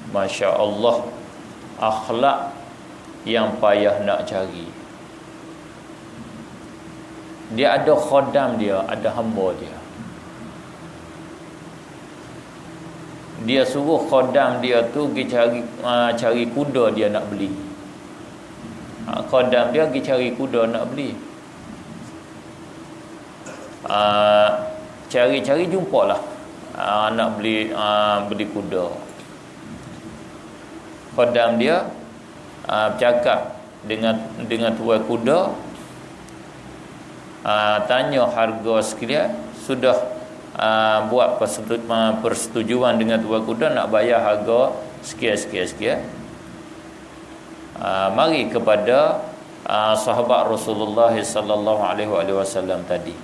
Masya Allah, akhlak yang payah nak cari. Dia ada khodam dia, ada hamba dia. dia suruh khodam dia tu pergi cari kuda dia nak beli. Khodam dia pergi cari kuda nak beli. Cari-cari jumpalah nak beli kuda. Khodam dia bercakap dengan tuan kuda, tanya harga sekalian, sudah buat persetujuan dengan tuan kuda nak bayar harga sekian. Mari kepada sahabat Rasulullah sallallahu alaihi wasallam tadi.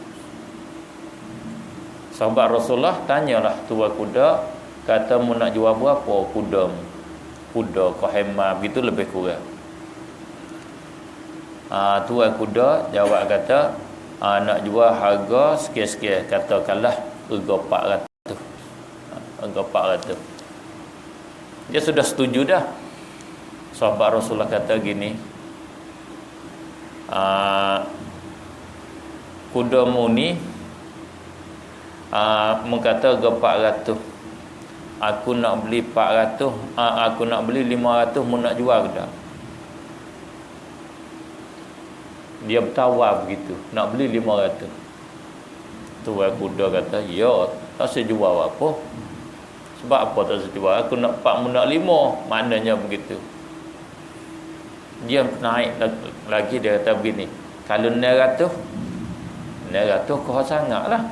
Sahabat Rasulullah tanyalah tuan kuda, kata mu nak jual berapa kuda kohema begitu lebih kurang. Tuan kuda jawab kata nak jual harga sekian-sekian, katakanlah harga 400. Harga 400. Dia sudah setuju dah. Sahabat Rasulullah kata gini, kudamu ni mengata harga 400. Aku nak beli 400, aku nak beli 500, mu nak jual ke tak? Dia bertawar begitu, nak beli 500. Tuan kuda kata, ya, tak saya jual apa. Sebab apa tak saya jual? Aku nak 4, mu nak 5. Maknanya begitu. Dia naik lagi, dia kata begini, kalau 900 kau sangat lah.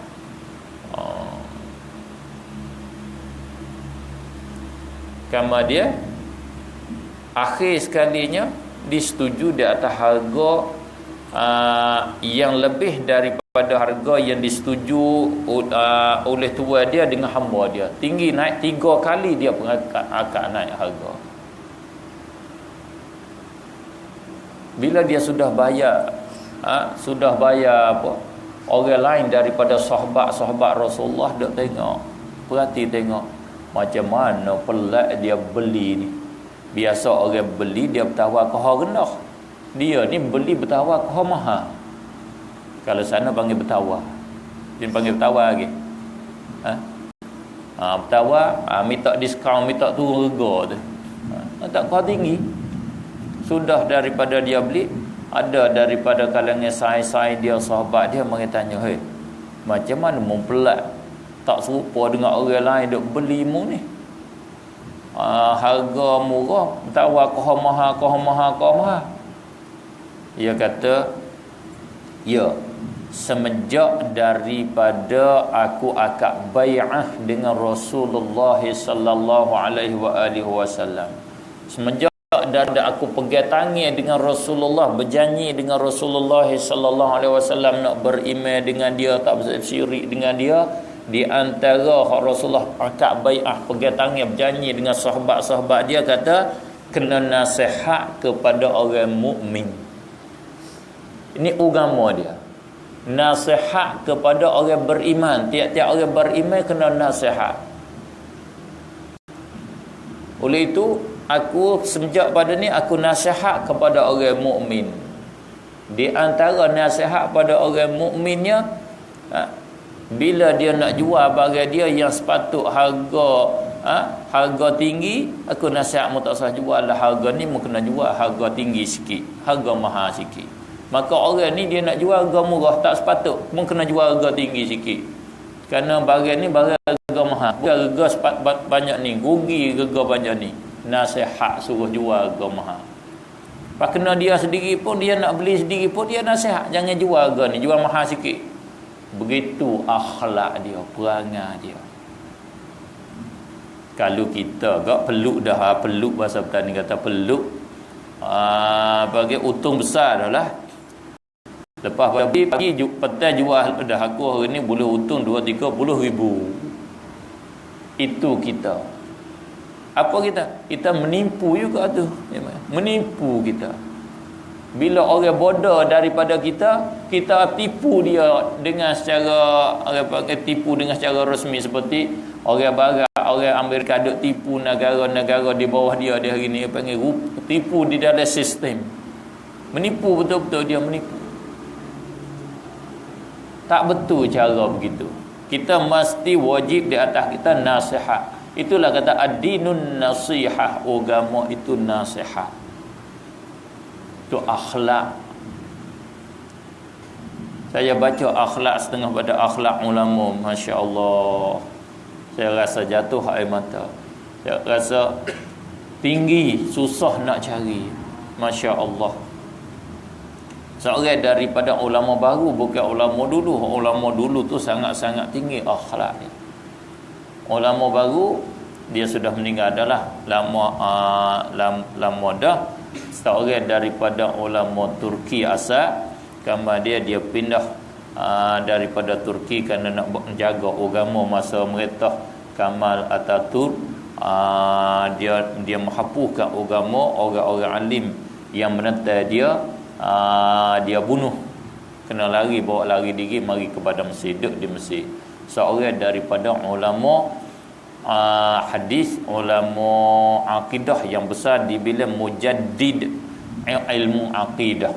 Kama dia akhir sekalinya disetujui di atas harga yang lebih daripada harga yang disetujui oleh tuan dia dengan hamba dia. Tinggi naik 3 kali dia akak naik harga. Bila dia sudah bayar apa, orang lain daripada sahabat Rasulullah dok tengok, perhati tengok macam mana pelat dia beli ni. Biasa orang beli dia bertawar kau rendah, dia ni beli bertawar kau mahal. Kalau sana panggil bertawar, dia panggil bertawar lagi. Bertawar, minta diskaun, minta turun harga tu. Tak kau tinggi. Sudah daripada dia beli, ada daripada kalangan sai-sai dia, sahabat dia mari tanya, "Hei, macam mana mu pelat tak serupa dengan orang lain duk beli mu ni? Harga murah, bertawar kau mahal." Dia kata, "Ya, semenjak daripada aku akad bai'ah dengan Rasulullah sallallahu alaihi wasallam, semenjak daripada aku pegang tangan dengan Rasulullah, berjanji dengan Rasulullah sallallahu alaihi wasallam nak beriman dengan dia, tak bersyirik dengan dia, di antara Rasulullah akad bai'ah, pegang tangan berjanji dengan sahabat-sahabat dia, kata kena nasihat kepada orang mukmin." Ini agama dia. Nasihat kepada orang beriman. Tiap-tiap orang beriman kena nasihat. Oleh itu, aku semenjak pada ni aku nasihat kepada orang mukmin. Di antara nasihat pada orang mukminnya, bila dia nak jual barang dia yang sepatut harga tinggi, aku nasihat mu tak usah jual lah harga ni, mu kena jual harga tinggi sikit, harga mahal sikit. Maka orang ni dia nak jual harga murah, tak sepatut, mu kena jual harga tinggi sikit. Kerana barang ni barang harga mahal, harga banyak ni, rugi harga banyak ni. Nasihat suruh jual harga mahal. Pak kena dia sendiri pun, dia nak beli sendiri pun dia nasihat, jangan jual harga ni, jual mahal sikit. Begitu akhlak dia, perangai dia. Kalau kita gak peluk dah, peluk bahasa petani kata peluk, bagi untung besar dah lah. Lepas pagi petang jual dah, aku hari ni boleh untung 2-30 ribu. Itu kita. Apa kita? Kita menipu juga tu. Menipu kita. Bila orang bodoh daripada kita, kita tipu dia dengan secara tipu dengan secara resmi, seperti orang barat, orang Amerika duk tipu negara-negara di bawah dia hari ni, panggil tipu di dalam sistem. Menipu, betul-betul dia menipu. Tak betul cara begitu. Kita mesti wajib di atas kita nasihat. Itulah kata ad-dinun nasihah, agama itu nasihat. Itu akhlak. Saya baca akhlak setengah pada akhlak ulama, masya-Allah. Saya rasa jatuh air mata. Saya rasa tinggi, susah nak cari. Masya-Allah. Seorang daripada ulama baru, bukan ulama dulu. Ulama dulu tu sangat-sangat tinggi akhlak dia. Ulama baru dia sudah meninggal adalah lama dah. Seorang daripada ulama Turki asal, kamar dia pindah daripada Turki kerana nak menjaga agama masa merintah Kamal Atatürk. Dia menghapuskan agama orang-orang alim yang menentang dia. Dia bunuh, kena lari, bawa lari diri mari kepada Mesir, duduk di Mesir. Seorang daripada ulama hadis, ulama akidah yang besar dibilang mujaddid ilmu akidah.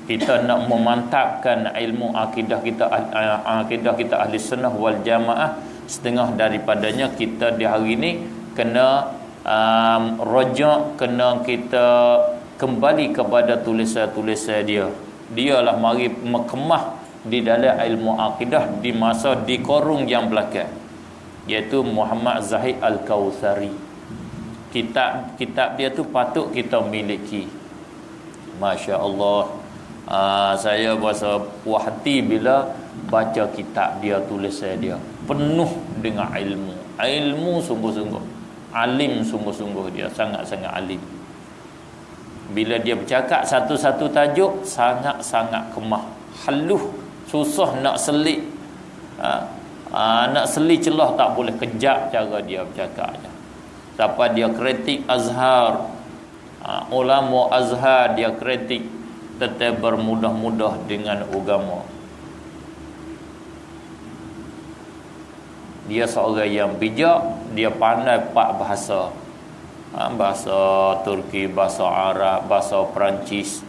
Kita nak memantapkan ilmu akidah kita ahli sunnah wal jamaah, setengah daripadanya kita di hari ini kena rojak, kena kita kembali kepada tulisan-tulisan dia. Dialah mari mekemah di dalam ilmu akidah di masa di korung yang belakang, iaitu Muhammad Zahid Al-Kautsari. Kitab dia tu patut kita miliki. Masya-Allah. Saya berasa puas hati bila baca kitab dia, tulisan dia penuh dengan ilmu sungguh-sungguh, alim sungguh-sungguh. Dia sangat-sangat alim. Bila dia bercakap satu-satu tajuk sangat-sangat kemah, haluh, susah nak selit. Nak selit celah tak boleh, kejap cara dia bercakapnya. Sampai dia kritik Azhar, ulama Azhar dia kritik, tetap bermudah-mudah dengan agama. Dia seorang yang bijak, dia pandai 4 bahasa. Bahasa Turki, bahasa Arab, bahasa Perancis,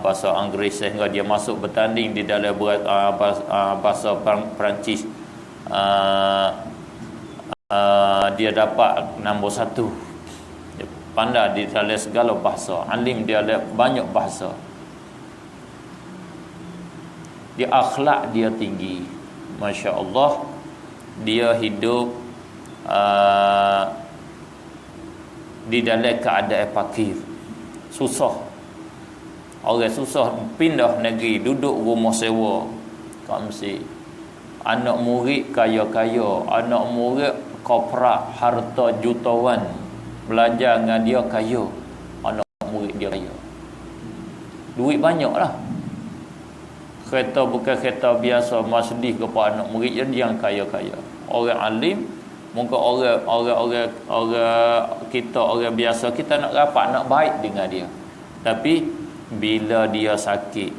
bahasa Inggeris, sehingga dia masuk bertanding di dalam bahasa Perancis. Dia dapat nombor 1. Dia pandai di dalam segala bahasa, alim dia ada banyak bahasa. Dia akhlak dia tinggi, masya-Allah. Dia hidup di dalam keadaan fakir, susah. Orang susah pindah negeri, duduk rumah sewa kat Mesir. Anak murid kaya-kaya, anak murid korporat harta jutawan, belajar dengan dia kaya, anak murid dia kaya, duit banyak lah. Kereta bukan kereta biasa Mercedes kepada anak murid yang kaya-kaya. Orang alim, mungkin orang kita, orang biasa, kita nak rapat, nak baik dengan dia. Tapi bila dia sakit,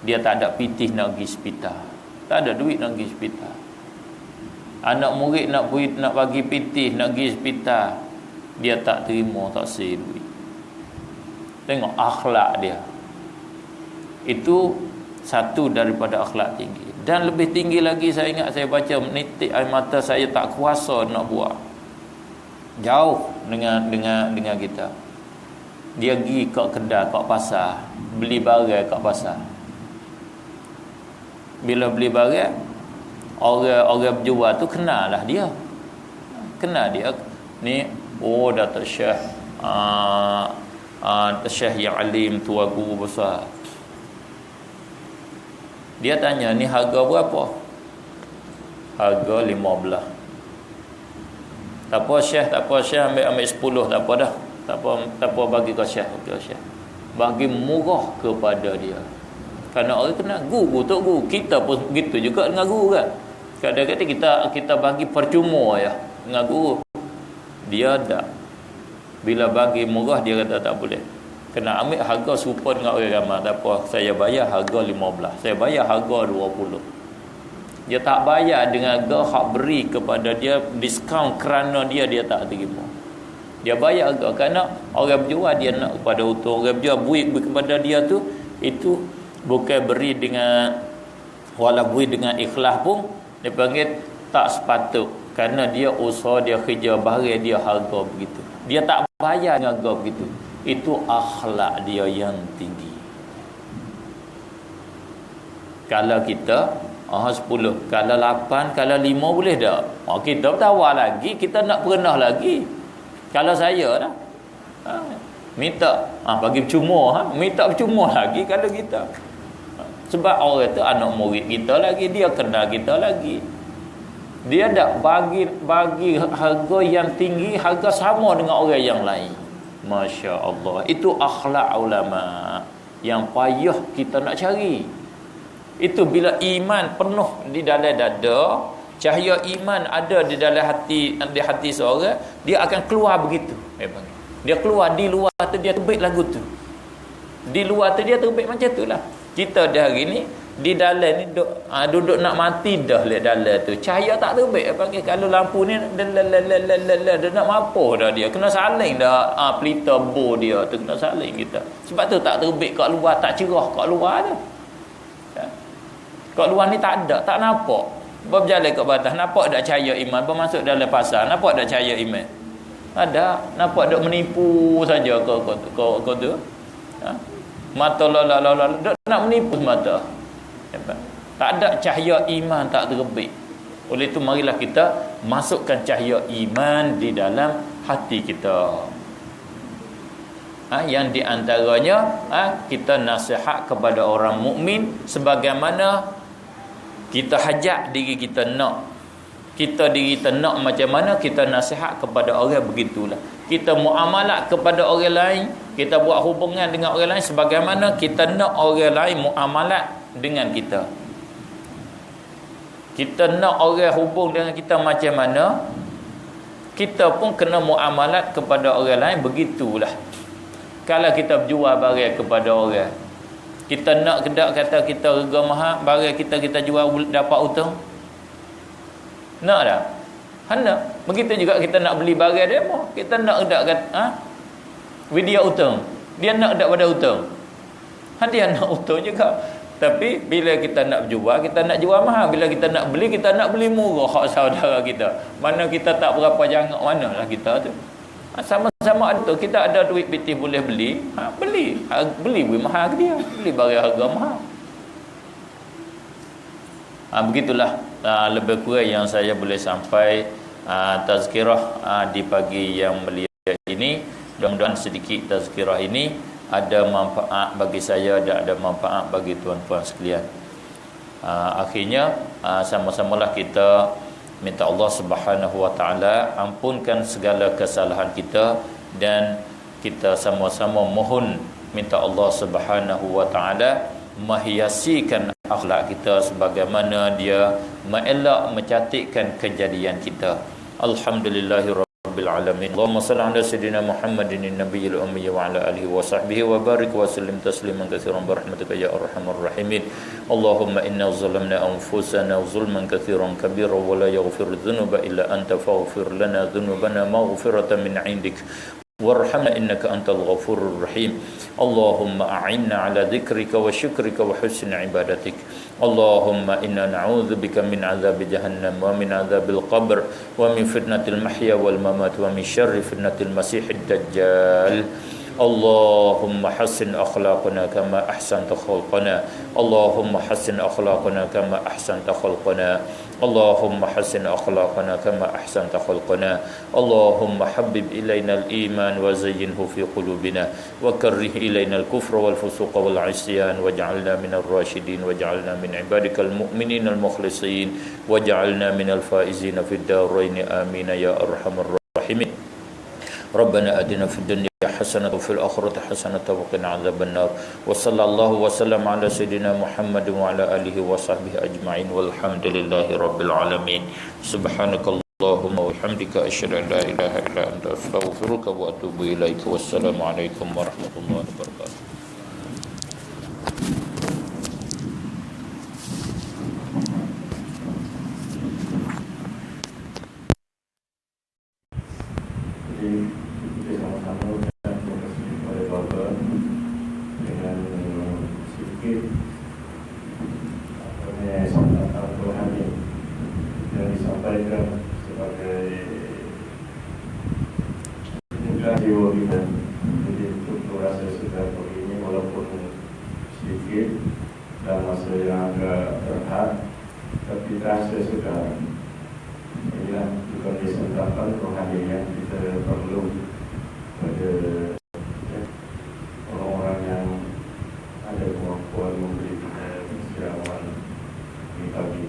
dia tak ada pitih nak pergi hospital, tak ada duit nak pergi hospital. Anak murid nak bagi pitih nak pergi hospital, dia tak terima, tak seri duit. Tengok akhlak dia. Itu satu daripada akhlak tinggi. Dan lebih tinggi lagi, saya ingat saya baca, menitik air mata saya tak kuasa nak buat. Jauh dengan kita. Dia pergi kat kedai, kat pasar, beli barang kat pasar. Bila beli barang, orang berjual tu kenal lah dia. Kenal dia. Ni, Datuk Syekh, Syekh yang alim, tua guru besar. Dia tanya, ni harga berapa? Harga 15. Tak apa Syekh, ambil 10, tak apa dah. Tak apa bagi kau Syekh, bagi murah kepada dia. Kerana orang kena guru, tok guru. Kita pun begitu juga dengan guru kan. Kadang-kadang kita bagi percuma ya dengan guru. Dia tak. Bila bagi murah dia kata tak boleh. Kena ambil harga serupa dengan orang ramai. Tak apa, saya bayar harga 15, saya bayar harga 20. Dia tak bayar dengan harga hak beri kepada dia diskaun, kerana dia tak terima. Dia bayar harga kerana orang berjual dia nak kepada untung. Orang berjual beri kepada dia tu, itu bukan beri dengan, walau beri dengan ikhlas pun dia panggil tak sepatut. Kerana dia usaha, dia kerja, barang dia harga begitu. Dia tak bayar dengan harga begitu. Itu akhlak dia yang tinggi. Kalau kita 10, kalau 8, kalau 5 boleh tak? Kita bertawar lagi, kita nak pernah lagi. Kalau saya dah minta bagi percuma, minta percuma lagi kalau kita. Sebab orang tu anak murid kita lagi, dia kenal kita lagi. Dia tak bagi harga yang tinggi, harga sama dengan orang yang lain. Masya Allah. Itu akhlak ulama yang payah kita nak cari. Itu bila iman penuh di dalam dada, cahaya iman ada di dalam hati seorang, dia akan keluar begitu. Dia keluar, di luar tu dia terbit lagu tu. Di luar tu dia terbit macam tu lah. Kita dah hari ni di dalam ni duduk nak mati dah lihat dalam tu. Cahaya tak terbit. Kalau lampu ni dia nak mampu dah dia. Kena saling dah pelita bo dia tu, kena saling kita. Sebab tu tak terbit kat luar, tak cerah kat luar tu. Kat luar ni tak ada, tak nampak. Berjalan kat batas, nampak tak cahaya iman? Bermasuk dalam pasar, nampak tak cahaya iman? Ada, nampak tak menipu saja kau tu? Mata nak menipu mata. Tak ada cahaya iman, tak terbit. Oleh itu marilah kita masukkan cahaya iman di dalam hati kita. Yang di antaranya kita nasihat kepada orang mukmin sebagaimana kita hajat diri kita nak. Diri kita nak macam mana, kita nasihat kepada orang begitulah. Kita muamalat kepada orang lain, kita buat hubungan dengan orang lain sebagaimana kita nak orang lain muamalat dengan kita. Kita nak orang hubung dengan kita macam mana, kita pun kena muamalat kepada orang lain begitulah. Kalau kita berjual barang kepada orang, kita nak kedak kata kita harga mahal, barang kita jual dapat untung. Nak tak? Hendak. Begitu juga kita nak beli barang dia mah. Kita nak kedak kata video untung. Dia nak kedak pada untung. Dia nak untung juga. Tapi bila kita nak jual, kita nak jual mahal. Bila kita nak beli murah hak saudara kita. Mana kita tak berapa jangak manalah kita tu. Sama-sama ada tu, kita ada duit biti boleh beli, beli mahal ke dia, beli barang harga mahal. Begitulah lebih kurang yang saya boleh sampai tazkirah di pagi yang mulia ini. Mudah-mudahan sedikit tazkirah ini ada manfaat bagi saya dan ada manfaat bagi tuan-tuan sekalian. Akhirnya sama-samalah kita minta Allah Subhanahu wa taala ampunkan segala kesalahan kita, dan kita sama-sama mohon minta Allah Subhanahu wa taala menghiasikan akhlak kita sebagaimana dia mengelak mencantikkan kejadian kita. Alhamdulillahirabbil alamin. Allahumma salli ala sayidina Muhammadin nabiyil ummi wa ala alihi wa sahbihi wa barik wa sallim tasliman katsiran bi rahmatika ya arhamar rahimin. Allahumma inna zalamna anfusana zulman katsiran kabira wa la yaghfiru dhunuba illa anta faghfir lana dhunubana maghfiratan min 'indik warhamna innaka antal ghafurur rahim. Allahumma a'inna ala dzikrika wa syukrika wa husni ibadatik. Allahumma inna na'udzubika min azabi jahannam wa min azabil qabr wa min fitnatil mahya wal mamat wa min syarri fitnatil masiihid dajjal. Allahumma hassin akhlaqana kama ahsanta khalqana. Allahumma hassin akhlaqana kama ahsanta khalqana. Allahumma hassin akhlaqana kama ahsanta khalqana. Allahumma habbib ilaina al-iman wa zayyinhu fi qulubina wa karrih ilaina al-kufra wal fusuqa wal 'isyan waj'alna minal rasyidin waj'alna min ibadikal mu'minin al-mukhlisin waj'alna minal faizin fid darain amin ya arhamar rahimin. Rabbana atina fid dunya hasanatan wa fil akhirati hasanatan wa qina adzabannar. Wa sallallahu wa sallam ala sayidina Muhammad wa ala alihi wa sahbihi ajma'in walhamdulillahi rabbil alamin. Subhanakallahumma wa bihamdika asyhadu an la ilaha illa anta astaghfiruka wa atubu ilaika. Wassalamu alaikum warahmatullahi wabarakatuh. Yang disampaikan jiwa kita. Jadi untuk rasa segar begini walaupun sedikit dan masa yang agak terhad, tapi rasa segar. Inilah bukan disentapan rohani yang kita perlu pada orang-orang yang ada kemampuan memberi kita istirahat di pagi.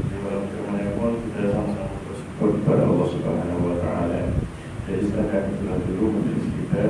Jadi walaupun kemanapun kita sama-sama bersyukur kepada Allah Subhanahu Wa Taala. Jadi setakat itulah dulu majlis kita.